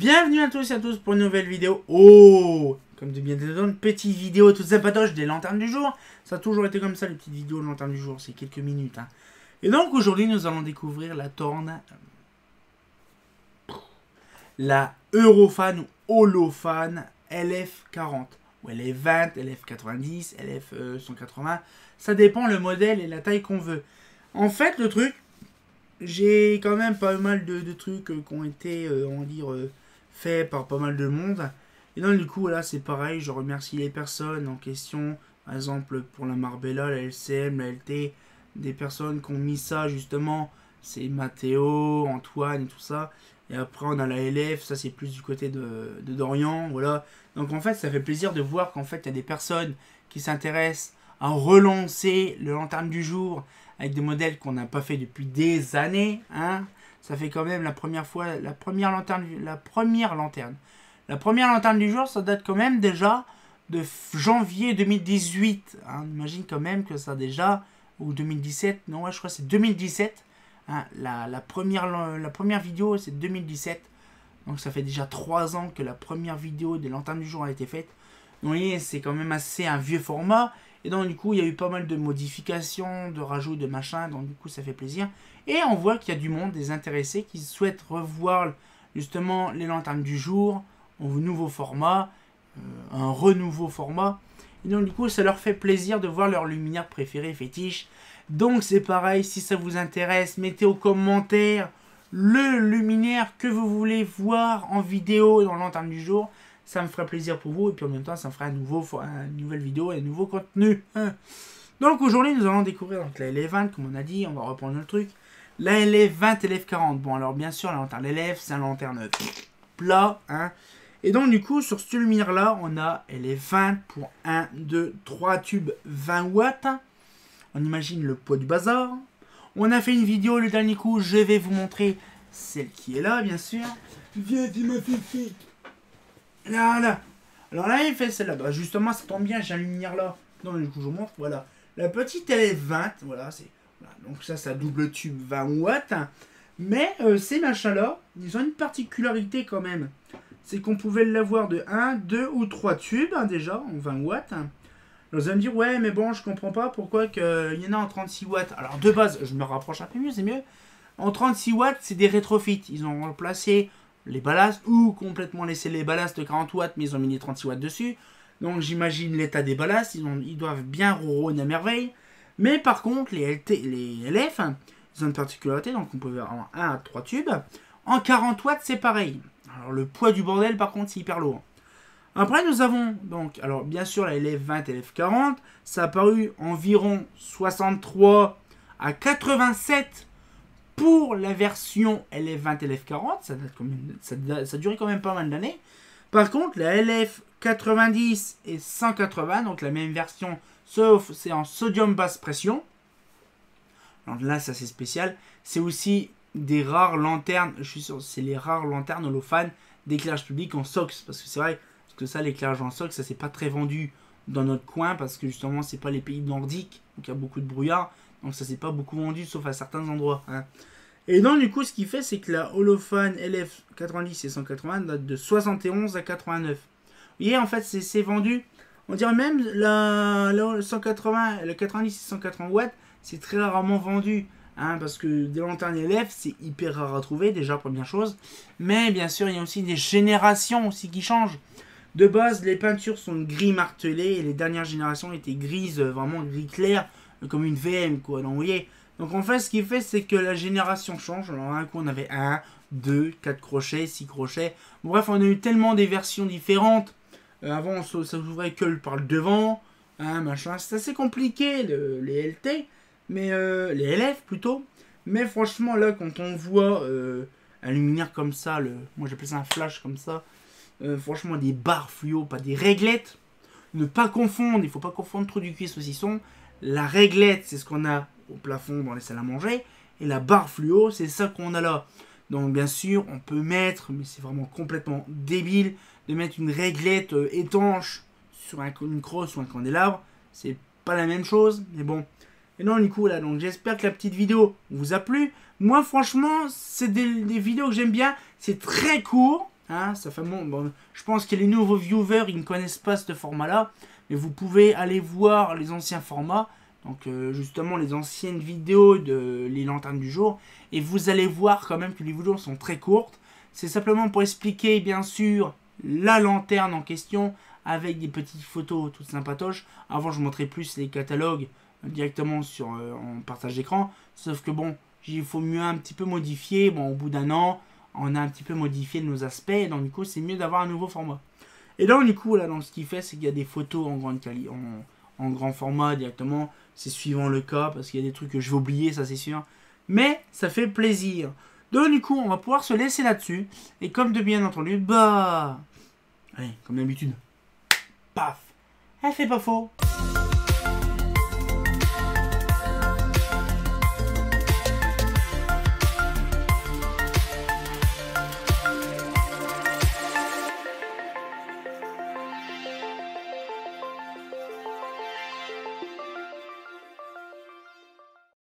Bienvenue à tous et à tous pour une nouvelle vidéo. Oh, comme de bien dire, une petite vidéo toute sympatoche des lanternes du jour. Ça a toujours été comme ça, les petites vidéos de lanternes du jour, c'est quelques minutes. Hein. Et donc aujourd'hui, nous allons découvrir la Torn, la Eurofan ou Holofan LF40. Ou LF20, LF90, LF180. Ça dépend le modèle et la taille qu'on veut. En fait, le truc, j'ai quand même pas mal de trucs qui ont été, on va dire, faits par pas mal de monde. Et donc, du coup, là, c'est pareil. Je remercie les personnes en question. Par exemple, pour la Marbella, la LCM, la LT. Des personnes qui ont mis ça, justement. C'est Mathéo, Antoine et tout ça. Et après, on a la LF. Ça, c'est plus du côté de Dorian. Voilà. Donc, en fait, ça fait plaisir de voir qu'en fait, il y a des personnes qui s'intéressent à relancer le lanterne du jour avec des modèles qu'on n'a pas fait depuis des années, hein. Ça fait quand même la première fois, la première lanterne du jour, ça date quand même déjà de janvier 2018, hein. On imagine quand même que ça déjà, ou 2017, non ouais, je crois que c'est 2017, hein. La première vidéo c'est 2017, donc ça fait déjà 3 ans que la première vidéo des lanternes du jour a été faite. Donc vous voyez, c'est quand même assez un vieux format. Et donc du coup, il y a eu pas mal de modifications, de rajouts, de machin. Donc du coup, ça fait plaisir. Et on voit qu'il y a du monde, des intéressés qui souhaitent revoir justement les lanternes du jour au nouveau format, un renouveau format. Et donc du coup, ça leur fait plaisir de voir leur luminaire préféré fétiche. Donc c'est pareil, si ça vous intéresse, mettez aux commentaires le luminaire que vous voulez voir en vidéo dans la lanterne du jour. Ça me ferait plaisir pour vous et puis en même temps ça me fera une nouvelle vidéo et un nouveau contenu. Hein. Donc aujourd'hui nous allons découvrir donc, la LF20 comme on a dit, on va reprendre le truc. La LF20 LF40. Bon alors bien sûr la lanterne LF c'est un lanterne plat. Hein. Et donc du coup sur ce luminaire là on a LF20 pour 1, 2, 3 tubes 20 watts. On imagine le poids du bazar. On a fait une vidéo le dernier coup, je vais vous montrer celle qui est là bien sûr. Viens dis-moi fifi. Là. Alors là, il fait celle-là. Bah, justement, ça tombe bien, j'ai un luminaire là. Donc, du coup, je vous montre. Voilà. La petite, elle est 20. Voilà, c'est. Voilà. Donc, ça double tube 20 watts. Mais ces machins-là, ils ont une particularité quand même. C'est qu'on pouvait l'avoir de 1, 2 ou 3 tubes, hein, déjà, en 20 watts. Alors, vous allez me dire, ouais, mais bon, je comprends pas pourquoi il y en a en 36 watts. Alors, de base, je me rapproche un peu mieux, c'est mieux. En 36 watts, c'est des rétrofits. Ils ont remplacé les ballasts ou complètement laissé les ballasts de 40 watts mais ils ont mis les 36 watts dessus. Donc j'imagine l'état des ballasts, ils doivent bien ronronner à merveille. Mais par contre les LF, ils ont une particularité, donc on peut avoir 1 à 3 tubes. En 40 watts c'est pareil. Alors le poids du bordel par contre c'est hyper lourd. Après nous avons donc, alors bien sûr la LF20 et LF40, ça a paru environ 63 à 87 pour la version LF20 LF40, ça durait quand même pas mal d'années. Par contre, la LF90 et 180, donc la même version, sauf c'est en sodium basse pression. Donc là, ça c'est spécial. C'est aussi des rares lanternes, je suis sûr, c'est les rares lanternes holofan d'éclairage public en SOX. Parce que c'est vrai, que ça, l'éclairage en SOX, ça c'est pas très vendu dans notre coin, parce que justement, c'est pas les pays nordiques, donc il y a beaucoup de brouillard. Donc ça s'est pas beaucoup vendu, sauf à certains endroits. Hein. Et donc du coup, ce qui fait, c'est que la Holofan LF90 et 180 date de 71 à 89. Vous voyez, en fait, c'est vendu. On dirait même la 180, la 90 et 180 watts, c'est très rarement vendu. Hein, parce que des lanternes LF, c'est hyper rare à trouver, déjà, première chose. Mais bien sûr, il y a aussi des générations aussi qui changent. De base, les peintures sont gris martelé et les dernières générations étaient grises, vraiment gris clair, comme une VM, quoi. Donc, vous voyez. Donc, en fait, ce qui fait, c'est que la génération change. Alors, un coup, on avait 1, 2, 4 crochets, 6 crochets. Bref, on a eu tellement des versions différentes. Avant, ça s'ouvrait que par le devant, hein, machin. C'est assez compliqué, les LT, mais les LF plutôt. Mais franchement, là, quand on voit un luminaire comme ça, moi j'appelle ça un flash comme ça, franchement, des barres fluo, pas des réglettes. Ne pas confondre, il faut pas confondre trou du cul et saucisson. La réglette, c'est ce qu'on a au plafond dans les salles à manger. Et la barre fluo, c'est ça qu'on a là. Donc bien sûr, on peut mettre, mais c'est vraiment complètement débile, de mettre une réglette étanche sur une crosse ou un candélabre. C'est pas la même chose, mais bon. Et non, du coup, là, donc j'espère que la petite vidéo vous a plu. Moi, franchement, c'est des vidéos que j'aime bien. C'est très court. Hein, ça fait bon, je pense que les nouveaux viewers, ils ne connaissent pas ce format-là. Mais vous pouvez aller voir les anciens formats. Donc justement les anciennes vidéos de les lanternes du jour. Et vous allez voir quand même que les vidéos sont très courtes. C'est simplement pour expliquer bien sûr la lanterne en question. Avec des petites photos toutes sympatoches. Avant je montrais plus les catalogues directement sur en partage d'écran. Sauf que bon, il faut mieux un petit peu modifier. Bon, au bout d'un an, on a un petit peu modifié nos aspects. Donc du coup c'est mieux d'avoir un nouveau format. Et donc du coup là, dans ce qu'il fait, c'est qu'il y a des photos en grande qualité, en grand format directement. C'est suivant le cas, parce qu'il y a des trucs que je vais oublier, ça c'est sûr. Mais ça fait plaisir. Donc du coup, on va pouvoir se laisser là-dessus. Et comme de bien entendu, bah... Allez, comme d'habitude. Paf. Elle fait pas faux.